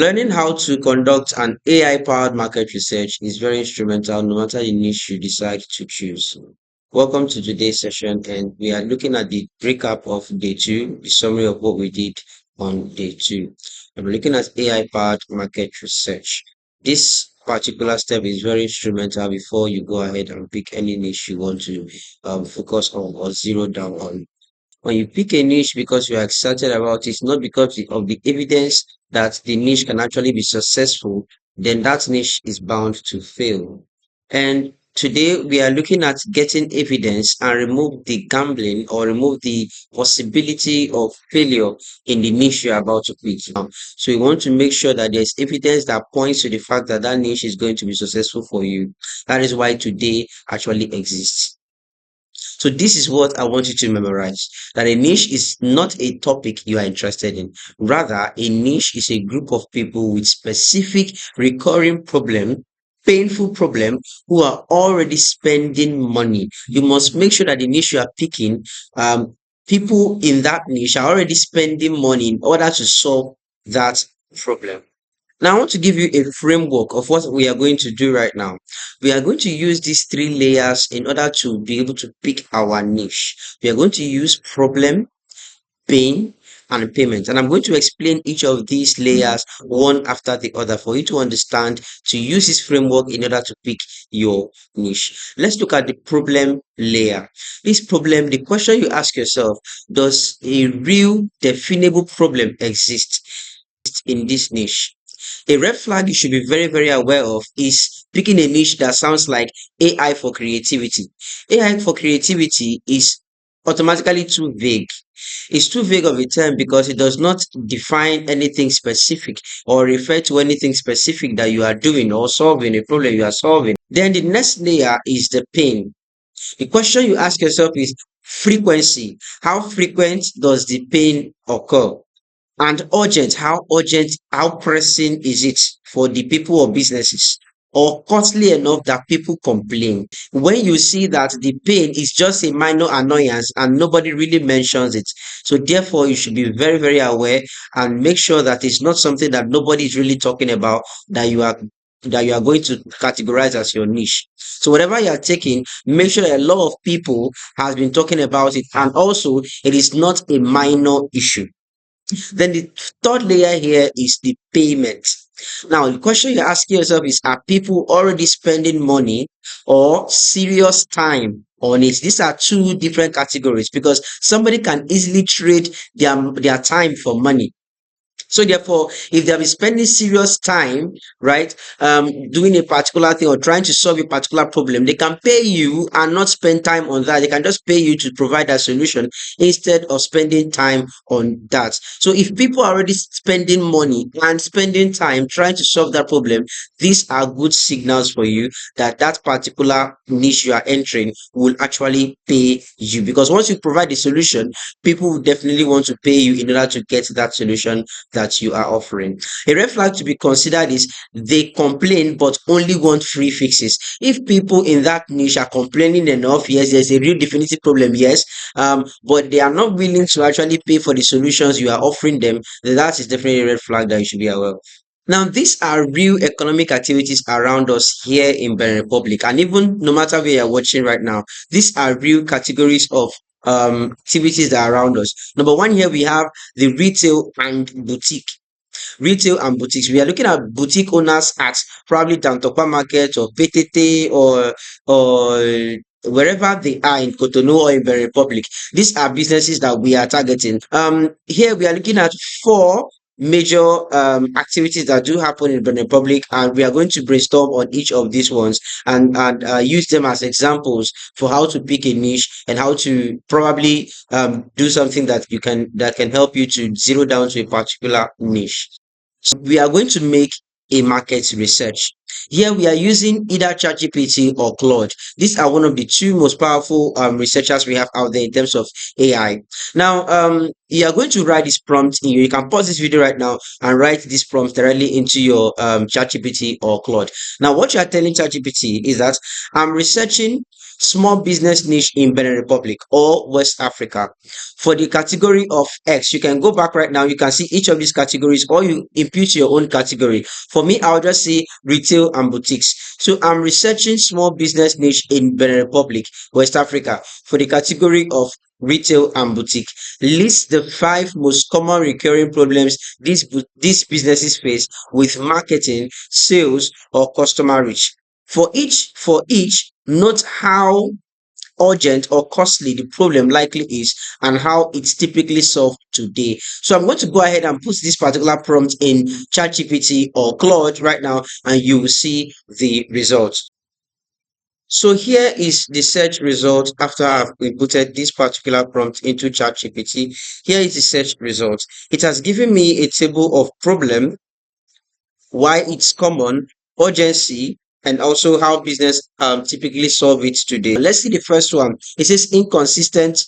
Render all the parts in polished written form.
Learning how to conduct an AI-powered market research is very instrumental no matter the niche you decide to choose. Welcome to today's session, and we are looking at the recap of day two, the summary of what we did on day two. And we're looking at AI-powered market research. This particular step is very instrumental before you go ahead and pick any niche you want to focus on or zero down on. When you pick a niche because you are excited about it, not because of the evidence that the niche can actually be successful, then that niche is bound to fail. And today we are looking at getting evidence and remove the gambling or remove the possibility of failure in the niche you're about to pick. So you want to make sure that there's evidence that points to the fact that that niche is going to be successful for you. That is why today actually exists. So this is what I want you to memorize, that a niche is not a topic you are interested in. Rather, a niche is a group of people with specific recurring problem, painful problem, who are already spending money. You must make sure that the niche you are picking, people in that niche are already spending money in order to solve that problem. Now, I want to give you a framework of what we are going to do right now. We are going to use these three layers in order to be able to pick our niche. We are going to use problem, pain, and payment. And I'm going to explain each of these layers one after the other for you to understand, to use this framework in order to pick your niche. Let's look at the problem layer. This problem, the question you ask yourself, does a real definable problem exist in this niche? A red flag you should be very, very aware of is picking a niche that sounds like AI for creativity. AI for creativity is automatically too vague. It's too vague of a term because it does not define anything specific or refer to anything specific that you are doing or solving a problem you are solving. Then the next layer is the pain. The question you ask yourself is frequency. How frequent does the pain occur? And urgent, how pressing is it for the people or businesses? Or costly enough that people complain? When you see that the pain is just a minor annoyance and nobody really mentions it. So therefore, you should be very, very aware and make sure that it's not something that nobody is really talking about, that you are going to categorize as your niche. So whatever you are taking, make sure that a lot of people has been talking about it, and also it is not a minor issue. Then the third layer here is the payment. Now, the question you're asking yourself is, are people already spending money or serious time on it? These are two different categories because somebody can easily trade their time for money. So therefore, if they have been spending serious time, right, doing a particular thing or trying to solve a particular problem, they can pay you and not spend time on that. They can just pay you to provide that solution instead of spending time on that. So if people are already spending money and spending time trying to solve that problem, these are good signals for you that that particular niche you are entering will actually pay you. Because once you provide the solution, people will definitely want to pay you in order to get that solution that you are offering. A red flag to be considered is they complain but only want free fixes. If people in that niche are complaining enough, yes, there's a real definitive problem, yes, but they are not willing to actually pay for the solutions you are offering them, then that is definitely a red flag that you should be aware of. Now, these are real economic activities around us here in Benin Republic, and even no matter where you're watching right now, these are real categories of activities that are around us. Number one, here we have the retail and boutique. Retail and boutiques. We are looking at boutique owners at probably Dantokwa Market or PTT or wherever they are in Cotonou or in Benin Republic. These are businesses that we are targeting. Here we are looking at four major activities that do happen in Benin Republic, and we are going to brainstorm on each of these ones and use them as examples for how to pick a niche and how to probably do something that can help you to zero down to a particular niche. We are going to make a market research. Here we are using either ChatGPT or Claude. These are one of the two most powerful researchers we have out there in terms of AI. Now, you are going to write this prompt. You can pause this video right now and write this prompt directly into your ChatGPT or Claude. Now, what you are telling ChatGPT is that I'm researching small business niche in Benin Republic or West Africa. For the category of X, you can go back right now. You can see each of these categories, or you impute your own category. For me, I'll just say retail and boutiques. So I'm researching small business niche in Benin Republic, West Africa, for the category of retail and boutique. List the five most common recurring problems these businesses face with marketing, sales, or customer reach. For each, note how urgent or costly the problem likely is and how it's typically solved today. So I'm going to go ahead and put this particular prompt in ChatGPT or Claude right now, and you will see the results. So here is the search result after I've inputted this particular prompt into ChatGPT. Here is the search result. It has given me a table of problem, why it's common, urgency, and also how business typically solve it today. Let's see the first one. It says inconsistent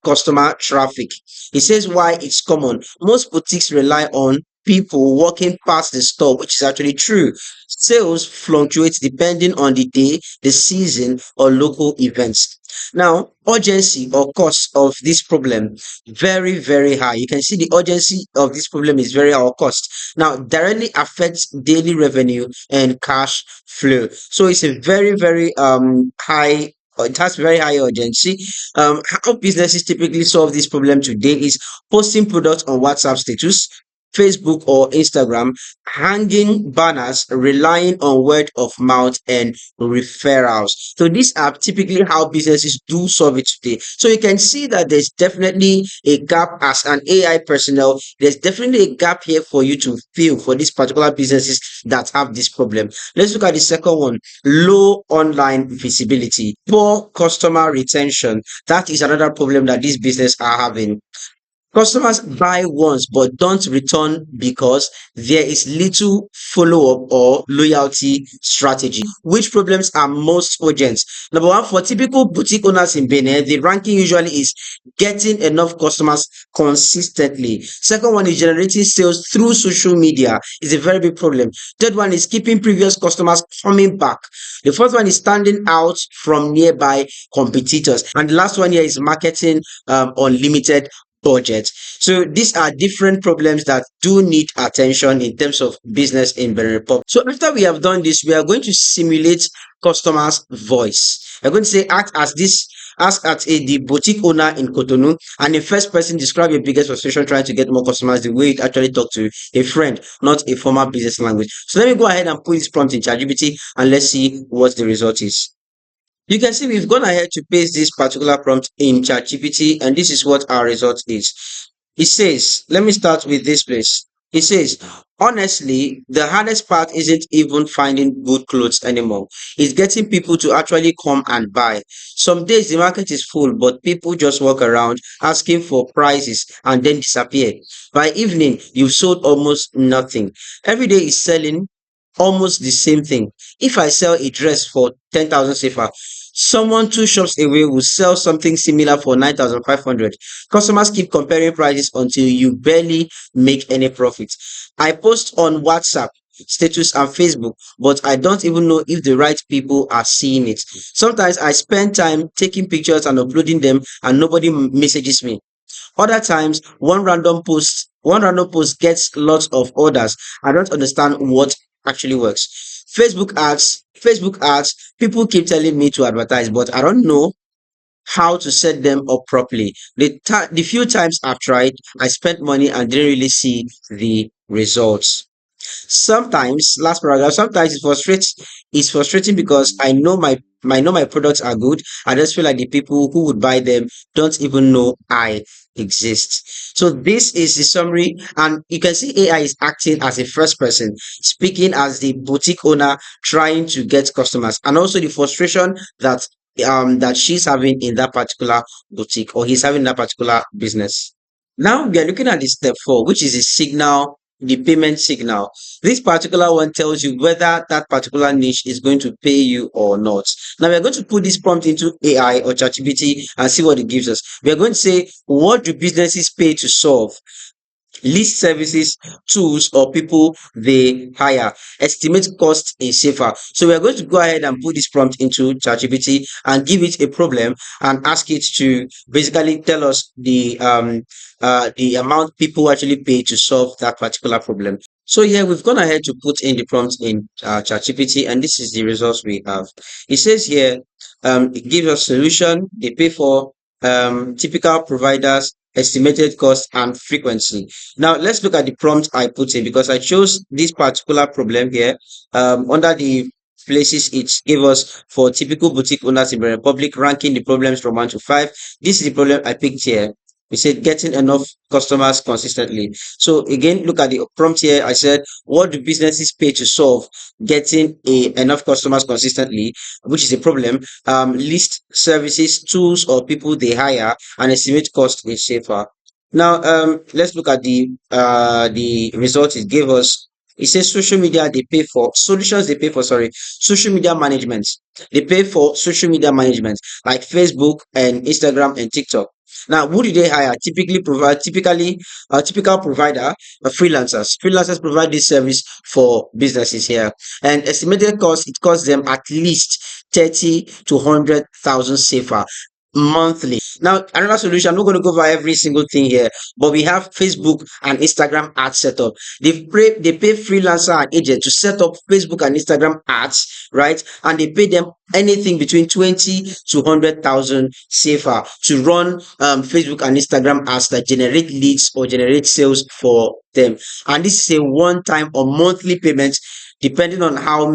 customer traffic. It says why it's common. Most boutiques rely on people walking past the store, which is actually true. Sales fluctuates depending on the day, the season, or local events. Now, urgency or cost of this problem, very, very high. You can see the urgency of this problem is very high or cost. Now, directly affects daily revenue and cash flow. So it's a very, very high. It has very high urgency. How businesses typically solve this problem today is posting products on WhatsApp status, Facebook or Instagram, hanging banners, relying on word of mouth and referrals. So these are typically how businesses do solve it today. So you can see that there's definitely a gap as an AI personnel. There's definitely a gap here for you to fill for these particular businesses that have this problem. Let's look at the second one. Low online visibility, poor customer retention. That is another problem that these businesses are having. Customers buy once but don't return because there is little follow-up or loyalty strategy. Which problems are most urgent? Number one, for typical boutique owners in Benin, the ranking usually is getting enough customers consistently. Second one is generating sales through social media is a very big problem. Third one is keeping previous customers coming back. The fourth one is standing out from nearby competitors. And the last one here is marketing unlimited budget. So these are different problems that do need attention in terms of business in Benin Republic. So after we have done this, we are going to simulate customers' voice. We're going to say ask at the boutique owner in Cotonou, and the first person describe your biggest frustration trying to get more customers the way it actually talk to a friend, not a formal business language. So let me go ahead and put this prompt in ChatGPT and let's see what the result is. You can see we've gone ahead to paste this particular prompt in ChatGPT, and this is what our result is. It says, let me start with this place. It says, honestly, the hardest part isn't even finding good clothes anymore. It's getting people to actually come and buy. Some days the market is full, but people just walk around asking for prices and then disappear. By evening, you've sold almost nothing. Every day is selling almost the same thing. If I sell a dress for 10,000 CFA, someone two shops away will sell something similar for 9,500. Customers keep comparing prices until you barely make any profit. I post on WhatsApp status and Facebook, but I don't even know if the right people are seeing it. Sometimes I spend time taking pictures and uploading them and nobody messages me. Other times, one random post gets lots of orders. I don't understand what actually works. Facebook ads, people keep telling me to advertise, but I don't know how to set them up properly. The few times I've tried, I spent money and didn't really see the results. Sometimes, last paragraph, sometimes it's frustrating because I know my products are good. I just feel like the people who would buy them don't even know I exist. So this is the summary, and you can see AI is acting as a first person, speaking as the boutique owner trying to get customers, and also the frustration that she's having in that particular boutique or he's having that particular business. Now we are looking at the step four, which is the payment signal. This particular one tells you whether that particular niche is going to pay you or not. Now we are going to put this prompt into AI or ChatGPT and see what it gives us. We are going to say, what do businesses pay to solve? list services, tools, or people they hire, estimate cost is safer. So we are going to go ahead and put this prompt into ChatGPT and give it a problem and ask it to basically tell us the amount people actually pay to solve that particular problem. So here we've gone ahead to put in the prompt in ChatGPT, and this is the results we have. It says here, it gives us solution. They pay for typical providers, estimated cost, and frequency. Now let's look at the prompt I put in because I chose this particular problem here under the places it gave us for typical boutique owners in the Republic, ranking the problems from 1 to 5. This is the problem I picked here. We said getting enough customers consistently. So again, look at the prompt here. I said, what do businesses pay to solve getting enough customers consistently, which is a problem? List services, tools, or people they hire, and estimate cost is safer. Now, let's look at the result it gave us. It says social media they pay for solutions they pay for social media management. They pay for social media management like Facebook and Instagram and TikTok. Now, who do they hire? Typical provider, freelancers. Freelancers provide this service for businesses here. And estimated cost, it costs them at least 30 to 100,000 safer monthly. Now, another solution, I'm not going to go over every single thing here, but we have Facebook and Instagram ads set up. They pay freelancer and agent to set up Facebook and Instagram ads, right? And they pay them anything between 20 to 100,000 safer to run Facebook and Instagram ads that generate leads or generate sales for them. And this is a one-time or monthly payment depending on how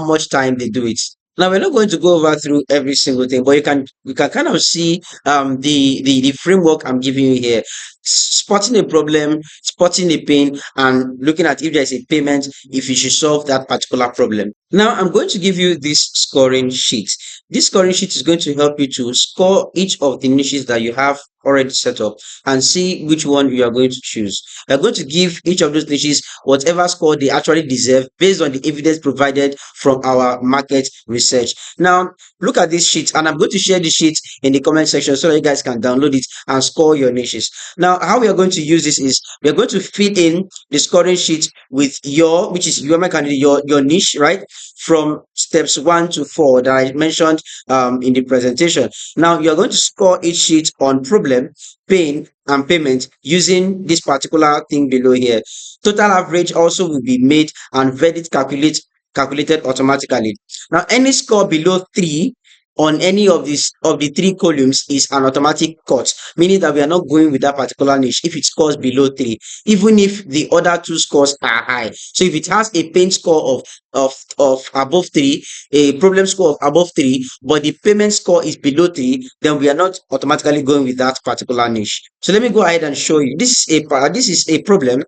much time they do it. Now we're not going to go over through every single thing, but you can kind of see the framework I'm giving you here. Spotting a problem, spotting a pain, and looking at if there's a payment, if you should solve that particular problem. Now I'm going to give you this scoring sheet. This scoring sheet is going to help you to score each of the niches that you have already set up and see which one you are going to choose. We're going to give each of those niches whatever score they actually deserve based on the evidence provided from our market research. Now, look at this sheet, and I'm going to share the sheet in the comment section so that you guys can download it and score your niches. Now, how we are going to use this is we are going to fill in the scoring sheet with which is your candidate, your niche, right? From steps 1 to 4 that I mentioned in the presentation. Now, you are going to score each sheet on problem, pain, and payment using this particular thing below here. Total average also will be made and verdict calculated automatically. Now, any score below 3 on any of the 3 columns is an automatic cut, meaning that we are not going with that particular niche if it scores below 3, even if the other 2 scores are high. So if it has a pain score of above 3, a problem score of above 3, but the payment score is below 3, then we are not automatically going with that particular niche. So let me go ahead and show you. This is a problem.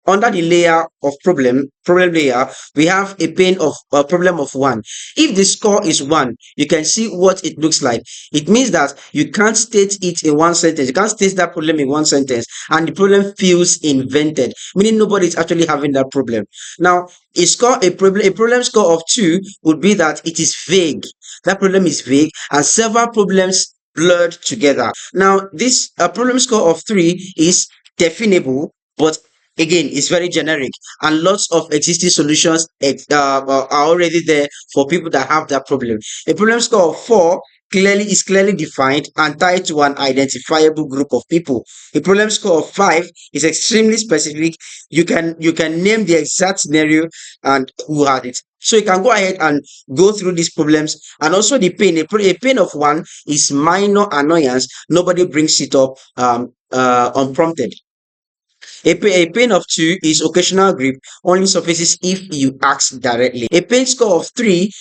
Under the layer of problem layer, we have a pane of a problem of 1. If the score is 1, you can see what it looks like. It means that you can't state it in one sentence. You can't state that problem in one sentence, and the problem feels invented, meaning nobody is actually having that problem. Now, a problem score of 2 would be that it is vague. That problem is vague, and several problems blurred together. Now, this problem score of 3 is definable, but again, it's very generic, and lots of existing solutions are already there for people that have that problem. A problem score of 4 clearly defined and tied to an identifiable group of people. A problem score of 5 is extremely specific. You can name the exact scenario and who had it. So you can go ahead and go through these problems, and also the pain. A pain of 1 is minor annoyance. Nobody brings it up unprompted. A pain of 2 is occasional grief, only surfaces if you ask directly. A pain score of 3,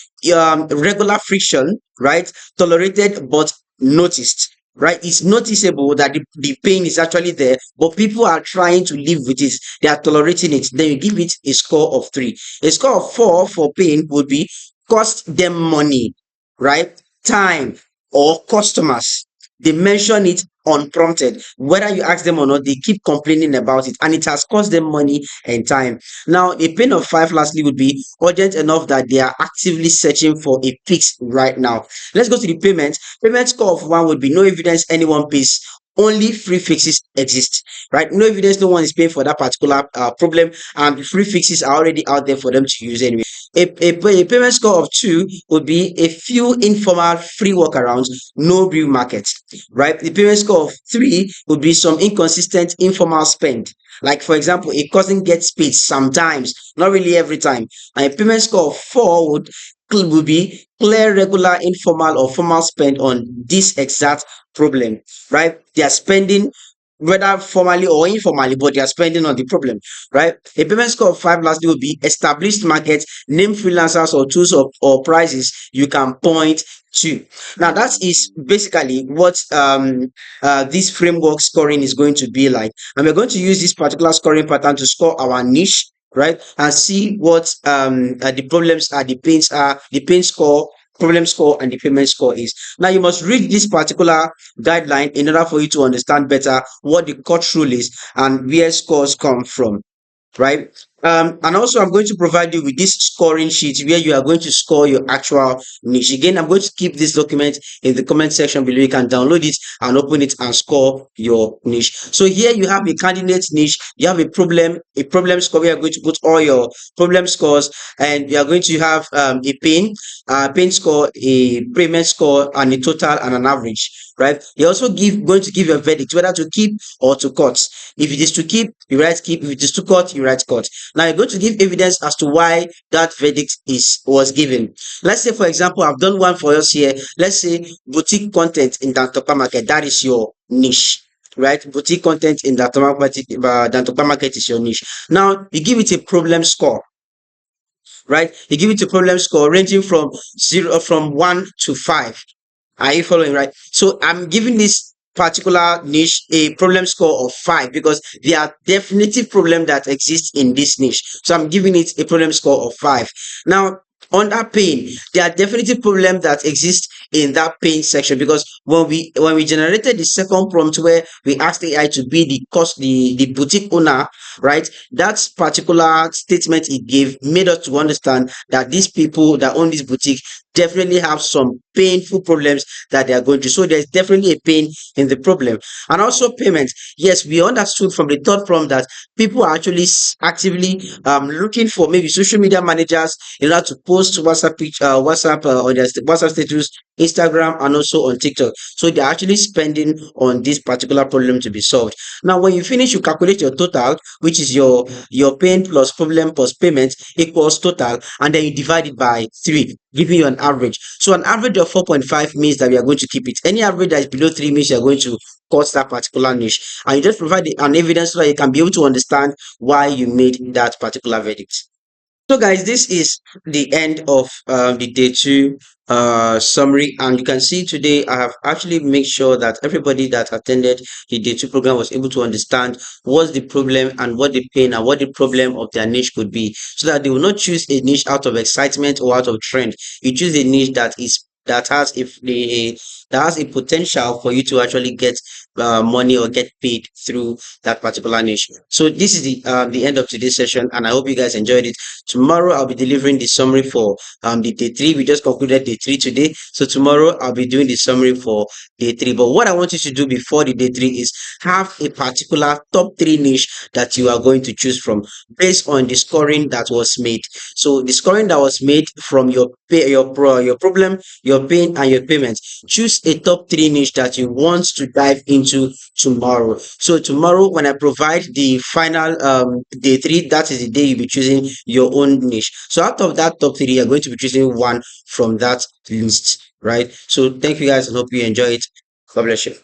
regular friction, right? Tolerated but noticed, right? It's noticeable that the pain is actually there, but people are trying to live with it. They are tolerating it. Then you give it a score of 3. A score of 4 for pain would be cost them money, right? Time or customers. They mention it unprompted. Whether you ask them or not, they keep complaining about it, and it has cost them money and time. Now, a pain of 5, lastly, would be urgent enough that they are actively searching for a fix right now. Let's go to the payment. Payment score of 1 would be no evidence anyone pays only free fixes exist, right? No evidence, no one is paying for that particular problem, and the free fixes are already out there for them to use anyway. A payment score of 2 would be a few informal free workarounds, no real market, right? The payment score of 3 would be some inconsistent informal spend. Like, for example, a cousin gets paid sometimes, not really every time. And a payment score of 4 would be clear, regular, informal, or formal spend on this exact problem, right? They are spending whether formally or informally, but they are spending on the problem, right? A payment score of 5 lastly will be established markets, name freelancers or tools or prices you can point to. Now, that is basically what this framework scoring is going to be like. And we're going to use this particular scoring pattern to score our niche, right? And see what the problems are, the pain score, problem score, and the payment score is. Now, you must read this particular guideline in order for you to understand better what the court rule is and where scores come from, right? And also, I'm going to provide you with this scoring sheet where you are going to score your actual niche. Again, I'm going to keep this document in the comment section below. You can download it and open it and score your niche. So here you have a candidate niche, you have a problem score where you're going to put all your problem scores, and you are going to have a pain score, a payment score, and a total and an average, right? You also going to give your verdict whether to keep or to cut. If it is to keep, you write keep. If it is to cut, you write cut. Now you're going to give evidence as to why that verdict was given. Let's say, for example, I've done one for us here. Let's say boutique content in Dantopa market. That is your niche, right? Boutique content in Dantopa market is your niche. Now you give it a problem score, right? You give it a problem score ranging from 1 to 5. Are you following, right? So I'm giving this particular niche a problem score of 5 because there are definitive problems that exist in this niche. So I'm giving it a problem score of 5. Now, under pain, there are definitive problems that exist in that pain section because when we generated the second prompt where we asked AI to be the boutique owner, right? That particular statement it gave made us to understand that these people that own this boutique definitely have some painful problems that they are going through. So there's definitely a pain in the problem. And also payment. Yes, we understood from the third prompt that people are actually actively looking for maybe social media managers in order to post WhatsApp on their WhatsApp status, Instagram, and also on TikTok. So they're actually spending on this particular problem to be solved. Now, when you finish, you calculate your total, which is your pain plus problem plus payment equals total, and then you divide it by 3, giving you an average. So an average of 4.5 means that we are going to keep it. Any average that is below 3 means you are going to cut that particular niche. And you just provide an evidence so that you can be able to understand why you made that particular verdict. So, guys, this is the end of the day 2 summary, and you can see today I have actually made sure that everybody that attended the day 2 program was able to understand what's the problem and what the pain and what the problem of their niche could be, so that they will not choose a niche out of excitement or out of trend. You choose a niche that has a potential for you to actually get money or get paid through that particular niche. So this is the end of today's session, and I hope you guys enjoyed it. Tomorrow I'll be delivering the summary for the day 3. We just concluded day 3 today, so tomorrow I'll be doing the summary for day 3. But what I want you to do before the day 3 is have a particular top 3 niche that you are going to choose from based on the scoring that was made. So the scoring that was made from your problem, your pain, and your payment. Choose a top 3 niche that you want to dive into tomorrow. So tomorrow, when I provide the final day 3, that is the day you'll be choosing your own niche. So out of that top 3, you're going to be choosing one from that list, right? So thank you guys, and hope you enjoy it. God bless you.